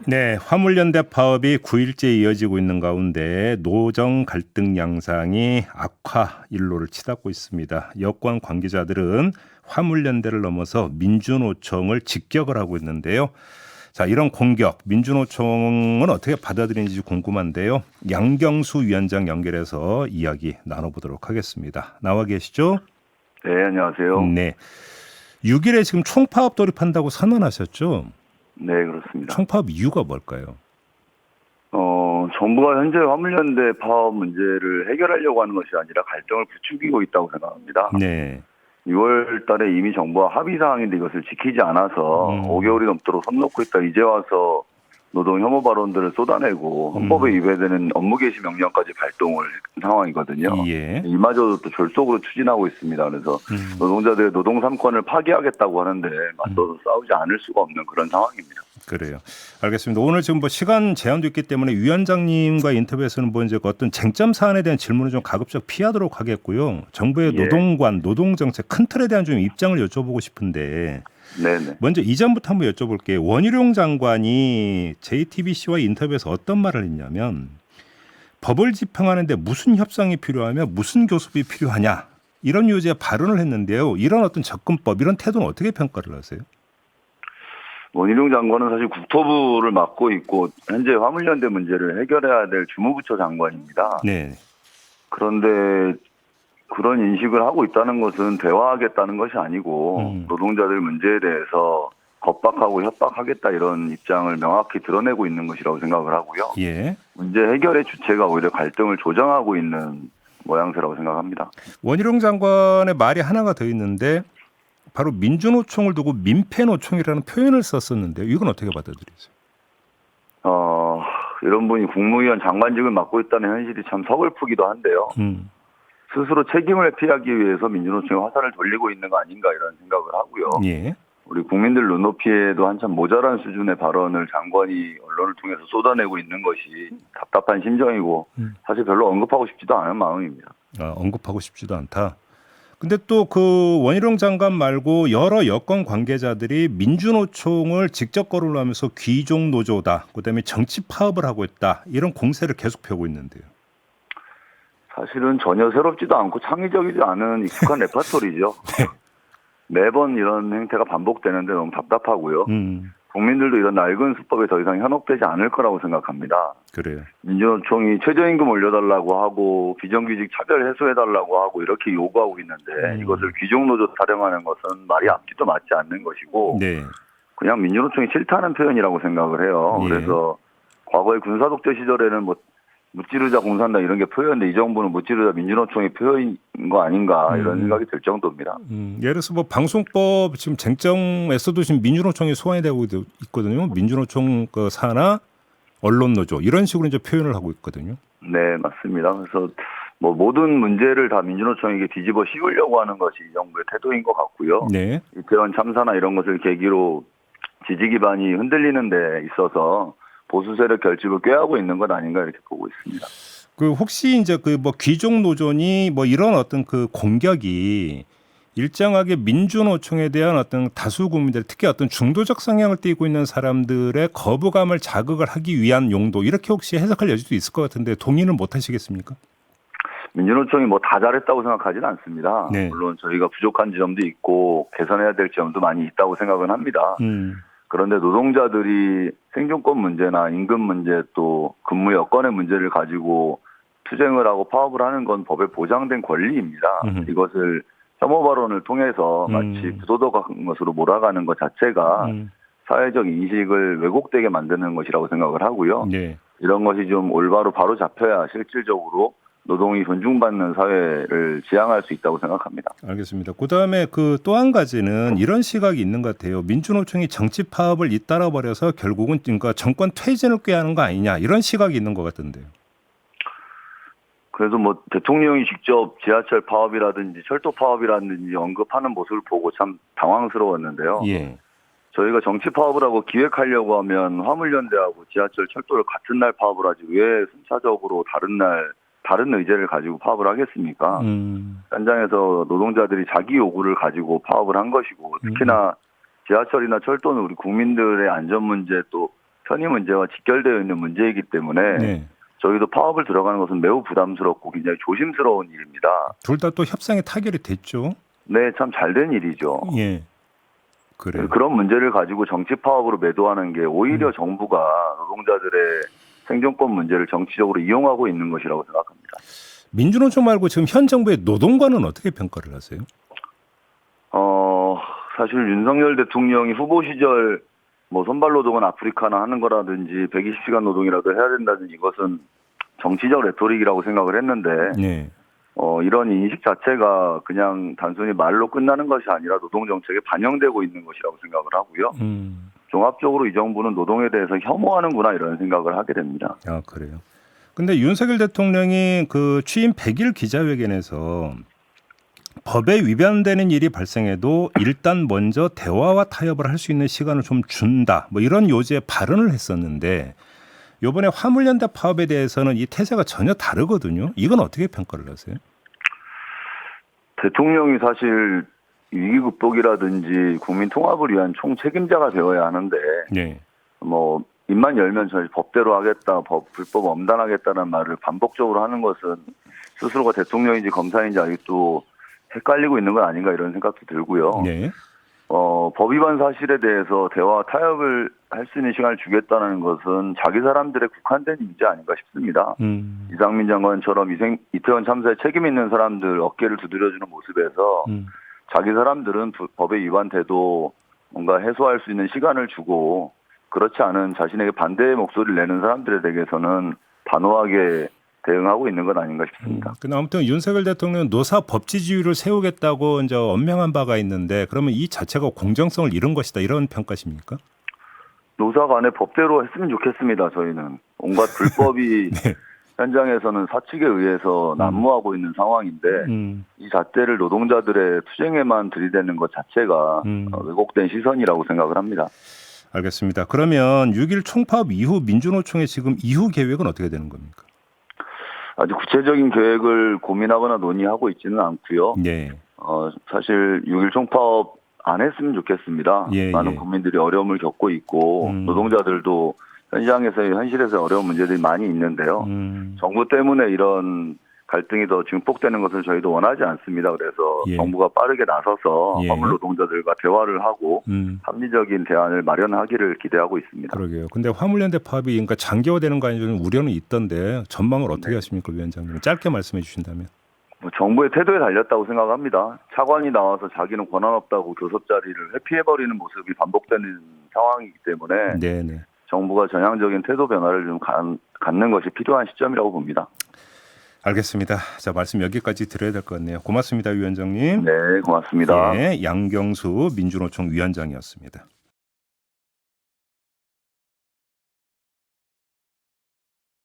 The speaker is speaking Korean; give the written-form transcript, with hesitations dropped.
네, 화물연대 파업이 9일째 이어지고 있는 가운데 노정 갈등 양상이 악화 일로를 치닫고 있습니다. 여권 관계자들은 화물연대를 넘어서 민주노총을 직격을 하고 있는데요. 자, 이런 공격 민주노총은 어떻게 받아들이는지 궁금한데요. 양경수 위원장 연결해서 이야기 나눠보도록 하겠습니다. 나와 계시죠? 네, 안녕하세요. 네, 6일에 지금 총파업 돌입한다고 선언하셨죠? 네, 그렇습니다. 총파업 이유가 뭘까요? 정부가 현재 화물연대 파업 문제를 해결하려고 하는 것이 아니라 갈등을 부추기고 있다고 생각합니다. 네. 6월 달에 이미 정부와 합의 사항인데 이것을 지키지 않아서 5개월이 넘도록 손 놓고 있다. 이제 와서 노동 혐오 발언들을 쏟아내고 헌법에 위배되는 업무 개시 명령까지 발동을 한 상황이거든요. 예. 이마저도 또 졸속으로 추진하고 있습니다. 그래서 노동자들의 노동 3권을 파기하겠다고 하는데 맞서서 싸우지 않을 수가 없는 그런 상황입니다. 그래요. 알겠습니다. 오늘 지금 뭐 시간 제한도 있기 때문에 위원장님과 인터뷰에서는 뭐 이제 어떤 쟁점 사안에 대한 질문을 좀 가급적 피하도록 하겠고요. 정부의 예. 노동관, 노동정책 큰 틀에 대한 좀 입장을 여쭤보고 싶은데 네네. 먼저 이전부터 한번 여쭤볼게요. 원희룡 장관이 JTBC와 인터뷰에서 어떤 말을 했냐면 법을 집행하는데 무슨 협상이 필요하며 무슨 교섭이 필요하냐 이런 요지의 발언을 했는데요. 이런 어떤 접근법, 이런 태도는 어떻게 평가를 하세요? 원희룡 장관은 사실 국토부를 맡고 있고 현재 화물연대 문제를 해결해야 될 주무부처 장관입니다. 네. 그런데 그런 인식을 하고 있다는 것은 대화하겠다는 것이 아니고 노동자들 문제에 대해서 겁박하고 협박하겠다 이런 입장을 명확히 드러내고 있는 것이라고 생각을 하고요. 예. 문제 해결의 주체가 오히려 갈등을 조장하고 있는 모양새라고 생각합니다. 원희룡 장관의 말이 하나가 더 있는데 바로 민주노총을 두고 민폐노총이라는 표현을 썼었는데요. 이건 어떻게 받아들이세요? 이런 분이 국무위원 장관직을 맡고 있다는 현실이 참 서글프기도 한데요. 스스로 책임을 피하기 위해서 민주노총에 화살을 돌리고 있는 거 아닌가 이런 생각을 하고요. 예. 우리 국민들 눈높이에도 한참 모자란 수준의 발언을 장관이 언론을 통해서 쏟아내고 있는 것이 답답한 심정이고 사실 별로 언급하고 싶지도 않은 마음입니다. 언급하고 싶지도 않다. 근데 또 그 원희룡 장관 말고 여러 여권 관계자들이 민주노총을 직접 거론을 하면서 귀족 노조다, 그다음에 정치 파업을 하고 있다 이런 공세를 계속 펴고 있는데요. 사실은 전혀 새롭지도 않고 창의적이지 않은 익숙한 레퍼토리죠. 매번 이런 행태가 반복되는데 너무 답답하고요. 국민들도 이런 낡은 수법에 더 이상 현혹되지 않을 거라고 생각합니다. 그래요. 민주노총이 최저임금 올려달라고 하고 비정규직 차별 해소해달라고 하고 이렇게 요구하고 있는데 이것을 귀족노조 타령하는 것은 말이 앞뒤도 맞지 않는 것이고 네. 그냥 민주노총이 싫다는 표현이라고 생각을 해요. 예. 그래서 과거에 군사독재 시절에는 뭐 무찌르자 공산당 이런 게 표현인데 이 정부는 무찌르자 민주노총이 표현인 거 아닌가 이런 생각이 들 정도입니다. 예를 들어서 뭐 방송법 지금 쟁점에서도 지금 민주노총이 소환이 되고 있거든요. 민주노총 그 산하 언론노조 이런 식으로 이제 표현을 하고 있거든요. 네, 맞습니다. 그래서 뭐 모든 문제를 다 민주노총에게 뒤집어 씌우려고 하는 것이 이 정부의 태도인 것 같고요. 네. 이태원 참사나 이런 것을 계기로 지지 기반이 흔들리는 데 있어서 보수 세력 결집을 꾀하고 있는 것 아닌가 이렇게 보고 있습니다. 그 혹시 이제 그 뭐 귀족 노조니 뭐 이런 어떤 그 공격이 일정하게 민주노총에 대한 어떤 다수 국민들, 특히 어떤 중도적 성향을 띠고 있는 사람들의 거부감을 자극을 하기 위한 용도, 이렇게 혹시 해석할 여지도 있을 것 같은데 동의는 못 하시겠습니까? 민주노총이 뭐 다 잘했다고 생각하지는 않습니다. 네. 물론 저희가 부족한 지점도 있고 개선해야 될 점도 많이 있다고 생각은 합니다. 그런데 노동자들이 생존권 문제나 임금 문제 또 근무 여건의 문제를 가지고 투쟁을 하고 파업을 하는 건 법에 보장된 권리입니다. 이것을 혐오 발언을 통해서 마치 부도덕한 것으로 몰아가는 것 자체가 사회적 인식을 왜곡되게 만드는 것이라고 생각을 하고요. 네. 이런 것이 좀 올바로 바로 잡혀야 실질적으로 노동이 존중받는 사회를 지향할 수 있다고 생각합니다. 알겠습니다. 그다음에 그 또 한 가지는 이런 시각이 있는 것 같아요. 민주노총이 정치 파업을 잇따라 버려서 결국은 그러니까 정권 퇴진을 꾀하는 거 아니냐 이런 시각이 있는 것 같던데요. 그래서 뭐 대통령이 직접 지하철 파업이라든지 철도 파업이라든지 언급하는 모습을 보고 참 당황스러웠는데요. 예. 저희가 정치 파업을 하고 기획하려고 하면 화물연대하고 지하철 철도를 같은 날 파업을 하지 왜 순차적으로 다른 날 다른 의제를 가지고 파업을 하겠습니까? 현장에서 노동자들이 자기 요구를 가지고 파업을 한 것이고 특히나 지하철이나 철도는 우리 국민들의 안전 문제 또 현위 문제와 직결되어 있는 문제이기 때문에 네. 저희도 파업을 들어가는 것은 매우 부담스럽고 굉장히 조심스러운 일입니다. 둘 다 또 협상에 타결이 됐죠. 네, 참 잘된 일이죠. 예. 그래요. 그런 문제를 가지고 정치 파업으로 매도하는 게 오히려 정부가 노동자들의 생존권 문제를 정치적으로 이용하고 있는 것이라고 생각합니다. 민주노총 말고 지금 현 정부의 노동관은 어떻게 평가를 하세요? 사실 윤석열 대통령이 후보 시절 뭐 선발 노동은 아프리카나 하는 거라든지 120시간 노동이라도 해야 된다든지 이것은 정치적 레토릭이라고 생각을 했는데 네. 이런 인식 자체가 그냥 단순히 말로 끝나는 것이 아니라 노동 정책에 반영되고 있는 것이라고 생각을 하고요. 종합적으로 이 정부는 노동에 대해서 혐오하는구나 이런 생각을 하게 됩니다. 아, 그래요. 근데 윤석열 대통령이 그 취임 100일 기자회견에서 법에 위반되는 일이 발생해도 일단 먼저 대화와 타협을 할 수 있는 시간을 좀 준다. 뭐 이런 요지의 발언을 했었는데 이번에 화물연대 파업에 대해서는 이 태세가 전혀 다르거든요. 이건 어떻게 평가를 하세요? 대통령이 사실 위기 극복이라든지 국민 통합을 위한 총 책임자가 되어야 하는데 네. 뭐 입만 열면 저희 법대로 하겠다, 불법 엄단하겠다는 말을 반복적으로 하는 것은 스스로가 대통령인지 검사인지 아직도 헷갈리고 있는 건 아닌가 이런 생각도 들고요. 네. 법 위반 사실에 대해서 대화 타협을 할 수 있는 시간을 주겠다는 것은 자기 사람들의 국한된 문제 아닌가 싶습니다. 이상민 장관처럼 이태원 참사에 책임 있는 사람들 어깨를 두드려주는 모습에서 자기 사람들은 법에 위반돼도 뭔가 해소할 수 있는 시간을 주고 그렇지 않은 자신에게 반대의 목소리를 내는 사람들에 대해서는 단호하게 대응하고 있는 건 아닌가 싶습니다. 근데 아무튼 윤석열 대통령은 노사 법치주의를 세우겠다고 이제 언명한 바가 있는데 그러면 이 자체가 공정성을 잃은 것이다 이런 평가십니까? 노사 간에 법대로 했으면 좋겠습니다. 저희는 온갖 불법이 네. 현장에서는 사측에 의해서 난무하고 있는 상황인데 이 잣대를 노동자들의 투쟁에만 들이대는 것 자체가 왜곡된 시선이라고 생각을 합니다. 알겠습니다. 그러면 6.1 총파업 이후 민주노총의 지금 이후 계획은 어떻게 되는 겁니까? 아직 구체적인 계획을 고민하거나 논의하고 있지는 않고요. 네. 사실 6.1 총파업 안 했으면 좋겠습니다. 예, 많은 예. 국민들이 어려움을 겪고 있고 노동자들도 현실에서 어려운 문제들이 많이 있는데요. 정부 때문에 이런 갈등이 더 증폭되는 것을 저희도 원하지 않습니다. 그래서 예. 정부가 빠르게 나서서 예. 화물 노동자들과 대화를 하고 합리적인 대안을 마련하기를 기대하고 있습니다. 그러게요. 근데 화물연대 파업이 그러니까 장기화되는 거 아니냐는 우려는 있던데 전망을 어떻게 하십니까, 위원장님? 짧게 말씀해 주신다면. 정부의 태도에 달렸다고 생각합니다. 차관이 나와서 자기는 권한 없다고 교섭 자리를 회피해버리는 모습이 반복되는 상황이기 때문에 네네. 정부가 전향적인 태도 변화를 좀 갖는 것이 필요한 시점이라고 봅니다. 알겠습니다. 자, 말씀 여기까지 드려야 될 것 같네요. 고맙습니다, 위원장님. 네, 고맙습니다. 예, 양경수 민주노총 위원장이었습니다.